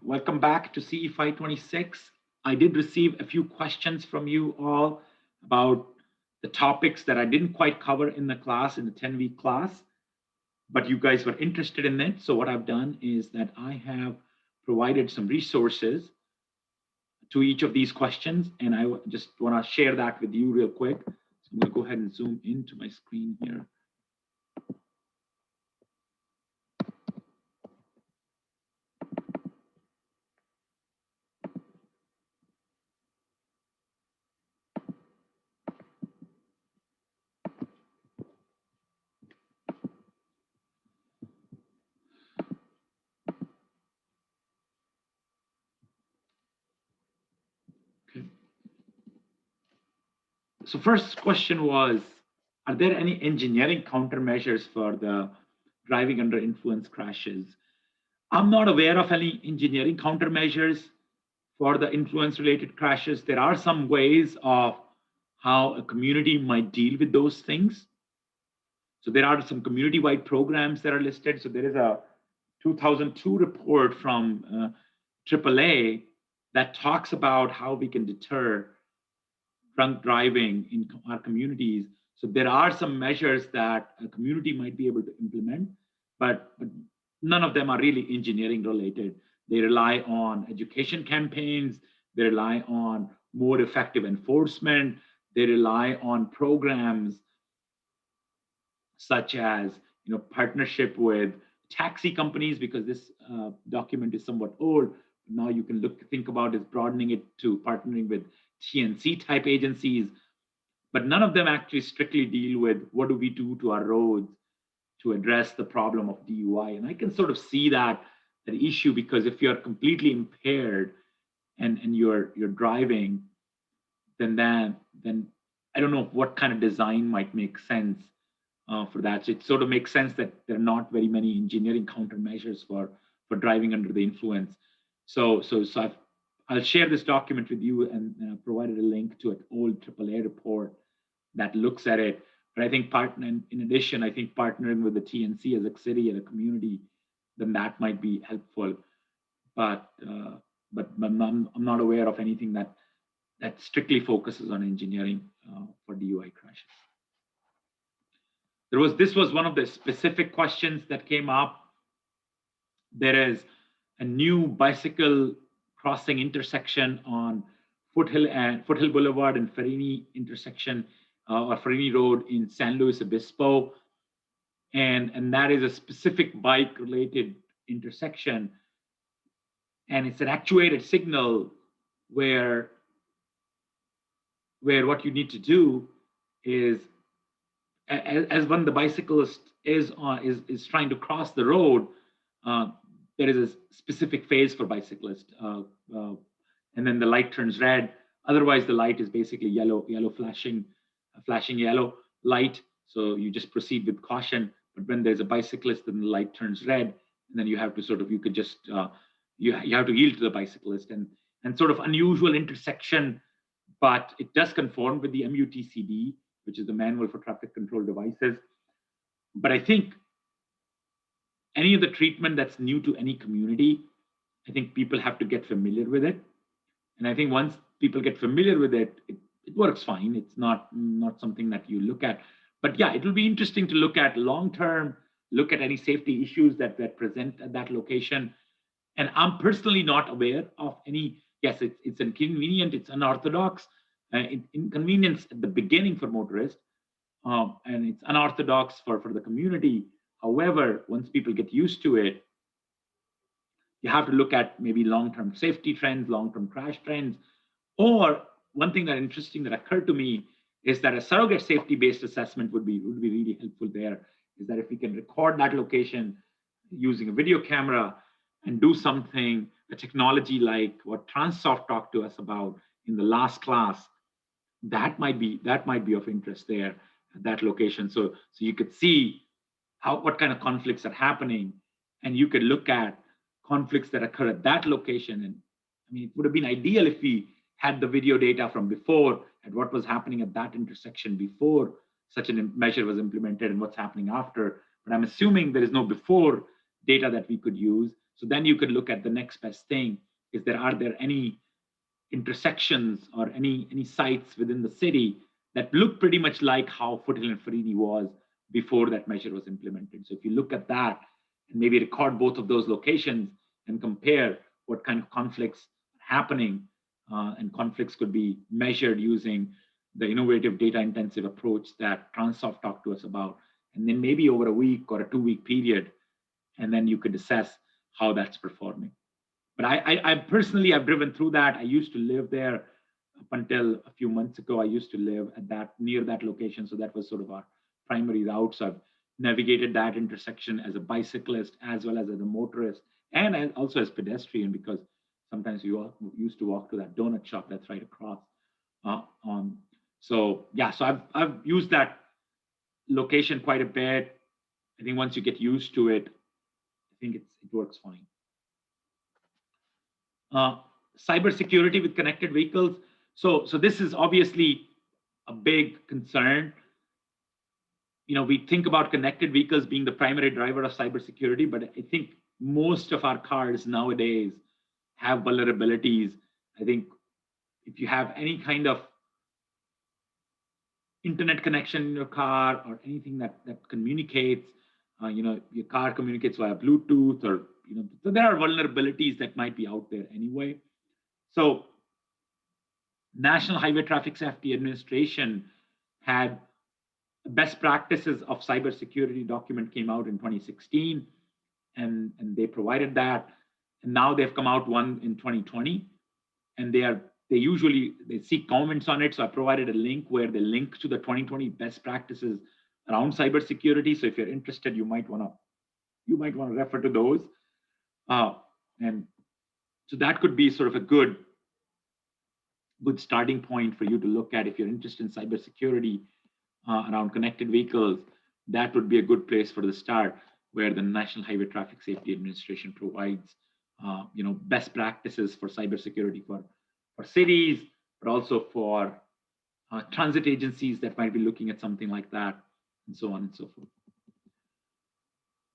Welcome back to CE 526. I did receive a few questions from you all about the topics that I didn't quite cover in the class, in the 10-week class, but you guys were interested in it. So what I've done is that I have provided some resources to each of these questions, and I just want to share that with you real quick. So I'm going to go ahead and zoom into my screen here. So first question was, are there any engineering countermeasures for the driving under influence crashes? I'm not aware of any engineering countermeasures for the influence-related crashes. There are some ways of how a community might deal with those things. So there are some community-wide programs that are listed. So there is a 2002 report from AAA that talks about how we can deter drunk driving in our communities. So there are some measures that a community might be able to implement, but none of them are really engineering related. They rely on education campaigns, they rely on more effective enforcement, they rely on programs such as partnership with taxi companies, because this document is somewhat old. Now you can think about is broadening it to partnering with TNC type agencies, but none of them actually strictly deal with what do we do to our roads to address the problem of DUI. And I can sort of see that issue, because if you're completely impaired and you're driving, then I don't know what kind of design might make sense for that. So it sort of makes sense that there are not very many engineering countermeasures for driving under the influence. So I'll share this document with you, and I've provided a link to an old AAA report that looks at it. But I think in addition, I think partnering with the TNC as a city and a community, then that might be helpful. But I'm not aware of anything that strictly focuses on engineering for DUI crashes. This was one of the specific questions that came up. There is a new bicycle crossing intersection on Foothill Boulevard and Ferrini intersection, or Ferrini Road in San Luis Obispo. And that is a specific bike related intersection. And it's an actuated signal where what you need to do is, as when the bicyclist is trying to cross the road, there is a specific phase for bicyclists, and then the light turns red. Otherwise, the light is basically yellow flashing yellow light. So you just proceed with caution. But when there's a bicyclist, then the light turns red, and then you have to you have to yield to the bicyclist, and sort of unusual intersection, but it does conform with the MUTCD, which is the Manual for Traffic Control Devices. But I think any of the treatment that's new to any community, I think people have to get familiar with it. And I think once people get familiar with it, it works fine. It's not something that you look at. But yeah, it will be interesting to look at long-term, look at any safety issues that present at that location. And I'm personally not aware of any. Yes, it's inconvenient, it's unorthodox, inconvenience at the beginning for motorists, and it's unorthodox for the community. However, once people get used to it, you have to look at maybe long-term safety trends, long-term crash trends. Or one thing that interesting that occurred to me is that a surrogate safety-based assessment would be really helpful there, is that if we can record that location using a video camera and do something, a technology like what Transsoft talked to us about in the last class, that might be of interest there at that location. So you could see what kind of conflicts are happening, and you could look at conflicts that occur at that location. And I mean, it would have been ideal if we had the video data from before at what was happening at that intersection before such a measure was implemented and what's happening after. But I'm assuming there is no before data that we could use. So then you could look at the next best thing. Are there any intersections or any sites within the city that look pretty much like how Foothill and Fareedi was before that measure was implemented? So if you look at that and maybe record both of those locations and compare what kind of conflicts are happening, and conflicts could be measured using the innovative data intensive approach that Transsoft talked to us about, and then maybe over a week or a 2-week period, and then you could assess how that's performing. But I personally, I've driven through that. I used to live there up until a few months ago. I used to live at near that location. So that was sort of our primary route. So I've navigated that intersection as a bicyclist, as well as a motorist, and also as pedestrian, because sometimes you used to walk to that donut shop that's right across. So yeah, so I've used that location quite a bit. I think once you get used to it, I think it works fine. Cybersecurity with connected vehicles. So this is obviously a big concern. We think about connected vehicles being the primary driver of cybersecurity, but I think most of our cars nowadays have vulnerabilities. I think if you have any kind of internet connection in your car or anything that communicates, your car communicates via Bluetooth, or so there are vulnerabilities that might be out there anyway. So National Highway Traffic Safety Administration had best practices of cybersecurity document came out in 2016, and they provided that. And now they've come out one in 2020, and they seek comments on it. So I provided a link where they link to the 2020 best practices around cybersecurity. So if you're interested, you might want to refer to those. And so that could be sort of a good starting point for you to look at if you're interested in cybersecurity around connected vehicles. That would be a good place for the start, where the National Highway Traffic Safety Administration provides best practices for cybersecurity for cities, but also for transit agencies that might be looking at something like that, and so on and so forth.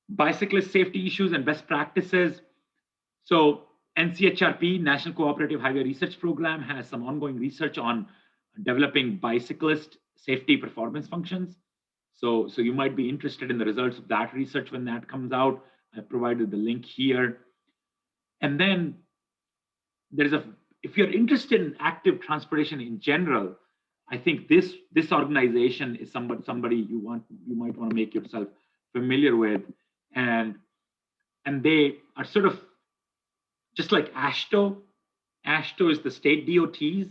Bicyclist safety issues and best practices. So NCHRP, National Cooperative Highway Research Program, has some ongoing research on developing bicyclist safety performance functions. So you might be interested in the results of that research when that comes out. I provided the link here. And then if you're interested in active transportation in general, I think this organization is somebody you might want to make yourself familiar with, and they are sort of just like AASHTO. AASHTO is the state DOTs,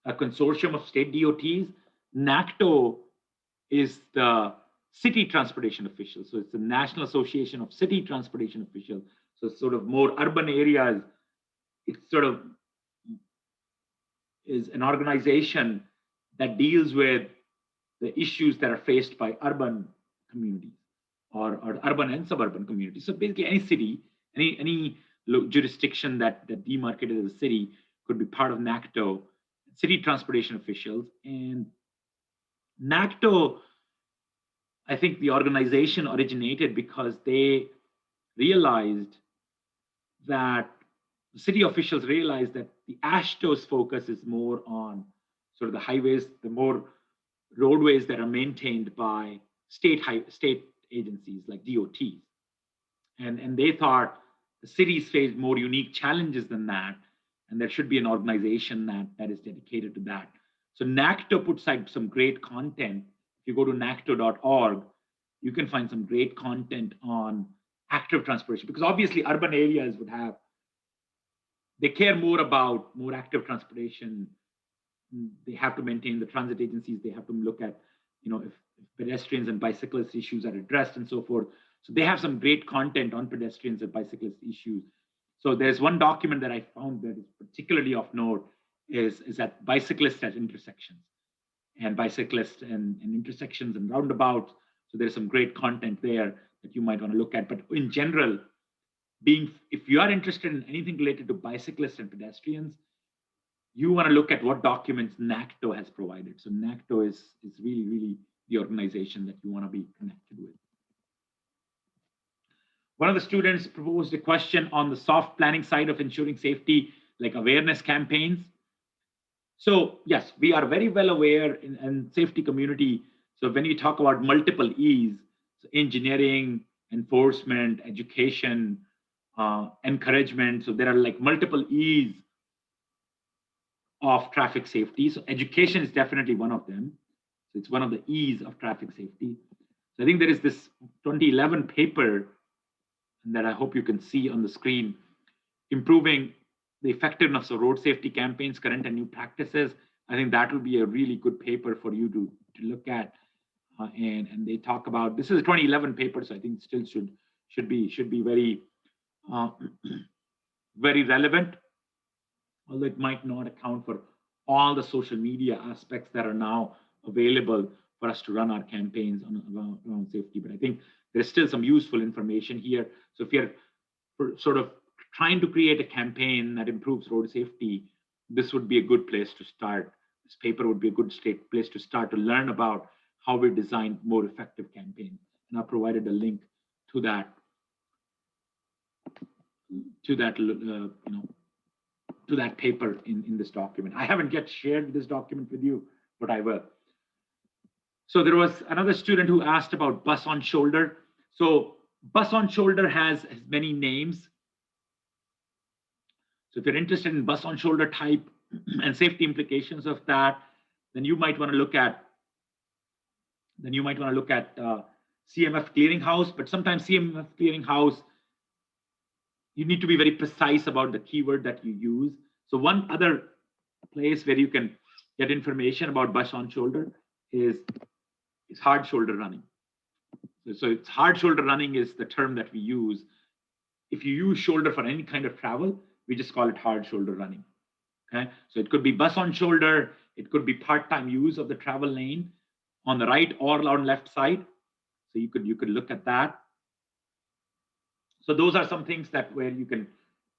a consortium of state DOTs. NACTO is the city transportation officials. So it's the National Association of City Transportation Officials. So it's sort of more urban areas. It sort of is an organization that deals with the issues that are faced by urban communities or urban and suburban communities. So basically any city, any jurisdiction that demarcated as a city could be part of NACTO, city transportation officials. And NACTO, I think the organization originated because they realized that the city officials realized that the AASHTO's focus is more on sort of the highways, the more roadways that are maintained by state agencies like DOTs. And they thought the cities face more unique challenges than that, and there should be an organization that is dedicated to that. So NACTO puts out some great content. If you go to nacto.org, you can find some great content on active transportation, because obviously urban areas they care more about more active transportation. They have to maintain the transit agencies. They have to look at, if pedestrians and bicyclist issues are addressed and so forth. So they have some great content on pedestrians and bicyclist issues. So there's one document that I found that is particularly of note is that bicyclists at intersections and bicyclists and intersections and roundabouts. So there's some great content there that you might want to look at. But in general, if you are interested in anything related to bicyclists and pedestrians, you want to look at what documents NACTO has provided. So NACTO is really the organization that you want to be connected with. One of the students proposed a question on the soft planning side of ensuring safety, like awareness campaigns. So yes, we are very well aware in safety community. So when we talk about multiple E's, so engineering, enforcement, education, encouragement. So there are like multiple E's of traffic safety. So education is definitely one of them. So it's one of the E's of traffic safety. So I think there is this 2011 paper that I hope you can see on the screen, improving the effectiveness of road safety campaigns, current and new practices. I think that will be a really good paper for you to look at. And they talk about, this is a 2011 paper, so I think still should be very uh, very relevant, although it might not account for all the social media aspects that are now available for us to run our campaigns around safety. But I think there's still some useful information here. So if you're sort of trying to create a campaign that improves road safety, this would be a good place to start. This paper would be a good place to start to learn about how we design more effective campaigns. And I've provided a link to that to that paper in this document. I haven't yet shared this document with you, but I will. So there was another student who asked about bus on shoulder. So bus on shoulder has many names. So if you're interested in bus on shoulder type and safety implications of that, then you might want to look at CMF clearinghouse. But sometimes CMF clearinghouse, you need to be very precise about the keyword that you use. So one other place where you can get information about bus on shoulder is hard shoulder running. So it's hard shoulder running is the term that we use. If you use shoulder for any kind of travel, we just call it hard shoulder running. Okay, so it could be bus on shoulder, it could be part-time use of the travel lane on the right or on left side. So you could look at that. So those are some things that where you can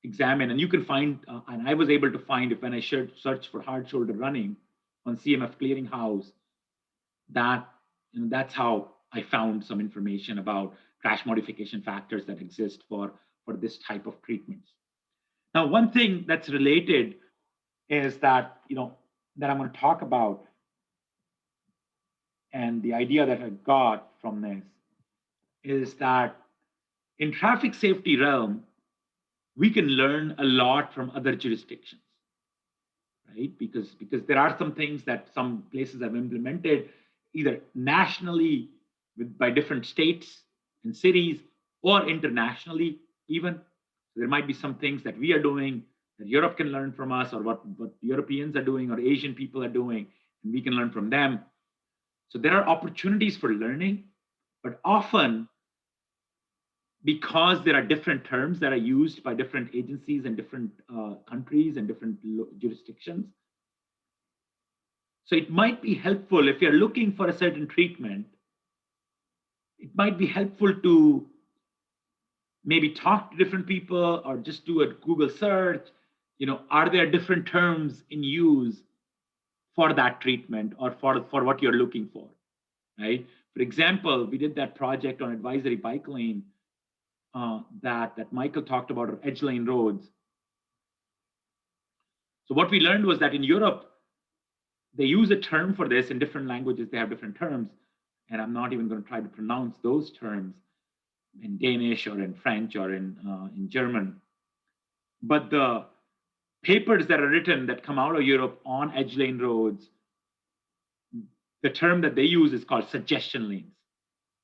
examine, and you can find, and I was able to find, if when I search for hard shoulder running on CMF clearinghouse, that that's how I found some information about crash modification factors that exist for this type of treatments. Now, one thing that's related is that that I'm going to talk about, and the idea that I got from this is that in traffic safety realm, we can learn a lot from other jurisdictions, right? Because there are some things that some places have implemented either nationally by different states and cities, or internationally even. So there might be some things that we are doing that Europe can learn from us, or what Europeans are doing or Asian people are doing, and we can learn from them. So there are opportunities for learning, but often because there are different terms that are used by different agencies and different countries and different jurisdictions. So it might be helpful if you're looking for a certain treatment, it might be helpful to maybe talk to different people or just do a Google search. Are there different terms in use for that treatment or for what you're looking for, right? For example, we did that project on advisory bike lane that Michael talked about, or edge lane roads. So what we learned was that in Europe, they use a term for this. In different languages, they have different terms. And I'm not even going to try to pronounce those terms in Danish or in French or in German. But the papers that are written that come out of Europe on edge lane roads, the term that they use is called suggestion lanes.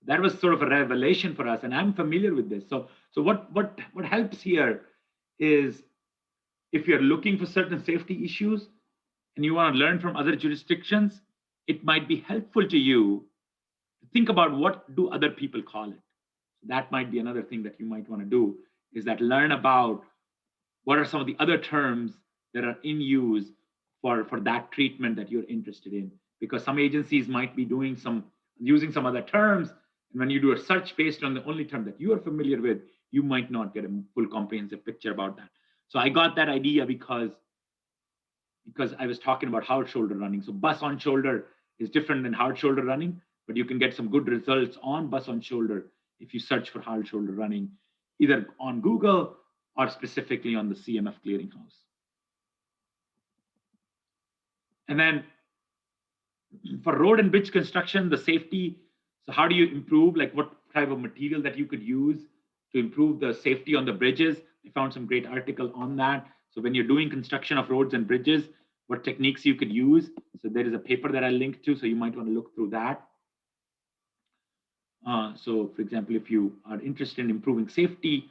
That was sort of a revelation for us, and I'm familiar with this. So what helps here is if you're looking for certain safety issues and you want to learn from other jurisdictions, it might be helpful to you to think about what do other people call it. That might be another thing that you might want to do, is that learn about what are some of the other terms that are in use for that treatment that you're interested in, because some agencies might be using some other terms, and when you do a search based on the only term that you are familiar with, you might not get a full comprehensive picture about that. So I got that idea because I was talking about hard shoulder running. So bus on shoulder is different than hard shoulder running, but you can get some good results on bus on shoulder if you search for hard shoulder running either on Google or specifically on the CMF clearinghouse. And then for road and bridge construction, the safety. So how do you improve, like what type of material that you could use to improve the safety on the bridges? I found some great article on that. So when you're doing construction of roads and bridges, what techniques you could use. So there is a paper that I linked to, so you might want to look through that. So for example, if you are interested in improving safety,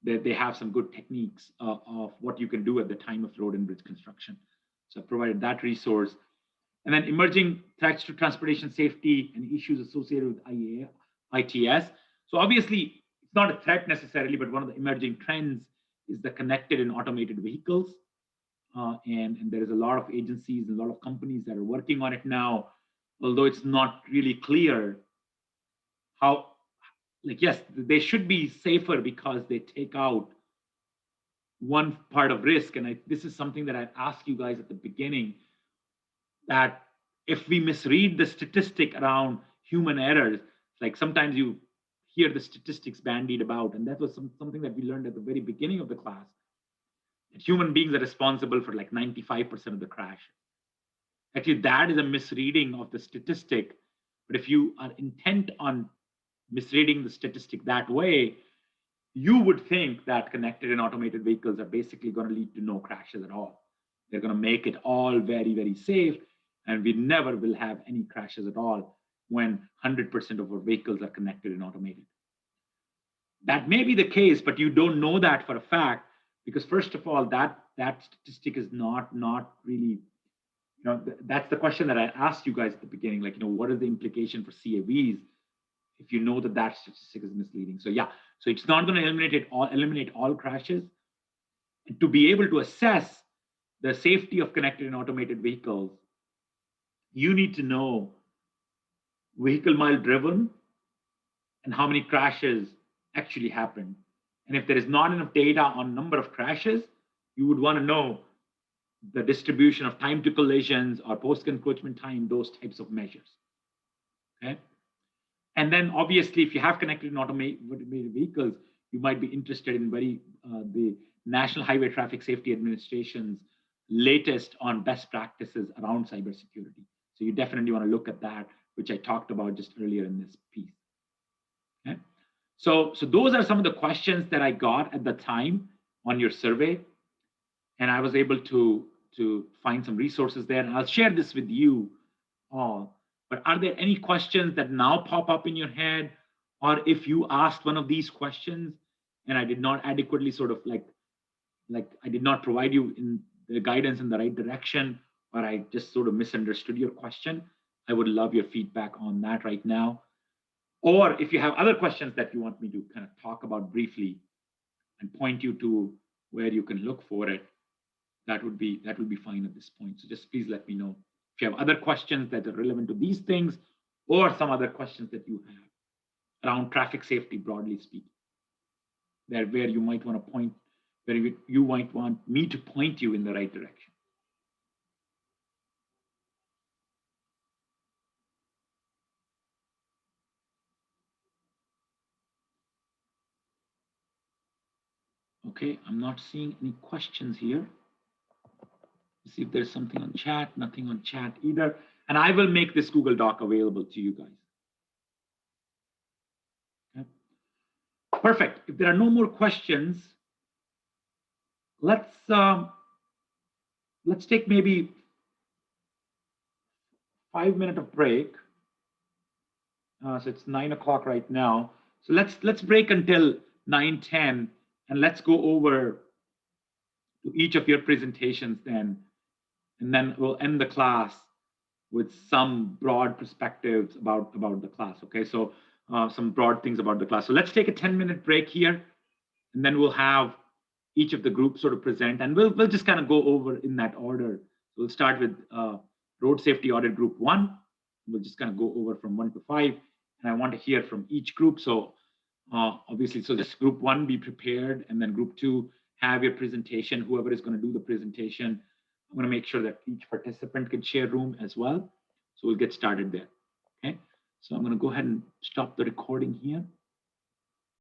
they have some good techniques of what you can do at the time of road and bridge construction. So I provided that resource. And then emerging threats to transportation safety and issues associated with ITS. So obviously, it's not a threat necessarily, but one of the emerging trends is the connected and automated vehicles. And there is a lot of agencies and a lot of companies that are working on it now, although it's not really clear how, like, yes, they should be safer because they take out one part of risk. And this is something that I asked you guys at the beginning, that if we misread the statistic around human errors, like sometimes you hear the statistics bandied about, and that was something that we learned at the very beginning of the class, that human beings are responsible for like 95% of the crash. Actually, that is a misreading of the statistic. But if you are intent on misreading the statistic that way, you would think that connected and automated vehicles are basically going to lead to no crashes at all. They're going to make it all very, very safe, and we never will have any crashes at all when 100% of our vehicles are connected and automated. That may be the case, but you don't know that for a fact, because first of all, that statistic is not really, that's the question that I asked you guys at the beginning, like, what is the implication for CAVs if you know that statistic is misleading? So yeah, so it's not going to eliminate all crashes. And to be able to assess the safety of connected and automated vehicles, you need to know vehicle mile driven and how many crashes actually happened. And if there is not enough data on number of crashes, you would want to know the distribution of time to collisions or post-encroachment time, those types of measures. Okay. And then obviously, if you have connected and automated vehicles, you might be interested in the National Highway Traffic Safety Administration's latest on best practices around cybersecurity. So you definitely want to look at that, which I talked about just earlier in this piece. Okay. So those are some of the questions that I got at the time on your survey. And I was able to find some resources there. And I'll share this with you all. But are there any questions that now pop up in your head? Or if you asked one of these questions and I did not adequately sort of like I did not provide you in the guidance in the right direction, or I just sort of misunderstood your question, I would love your feedback on that right now. Or if you have other questions that you want me to kind of talk about briefly and point you to where you can look for it, that would be fine at this point. So just please let me know if you have other questions that are relevant to these things, or some other questions that you have around traffic safety, broadly speaking, where you might want to point, where you might want me to point you in the right direction. Okay, I'm not seeing any questions here. Let's see if there's something on chat. Nothing on chat either. And I will make this Google Doc available to you guys. Okay. Perfect. If there are no more questions, let's take maybe 5 minutes of break. So it's 9 o'clock right now. So let's break until 9:10, and let's go over to each of your presentations then, and then we'll end the class with some broad perspectives about the class. Okay, so some broad things about the class. So let's take a 10-minute break here, and then we'll have each of the groups sort of present, and we'll just kind of go over in that order. We'll start with Road Safety Audit Group 1. We'll just kind of go over from 1 to 5, and I want to hear from each group. So obviously, so just Group 1, be prepared, and then Group 2, have your presentation. Whoever is going to do the presentation, I'm going to make sure that each participant can share room as well. So we'll get started there. Okay. So I'm going to go ahead and stop the recording here.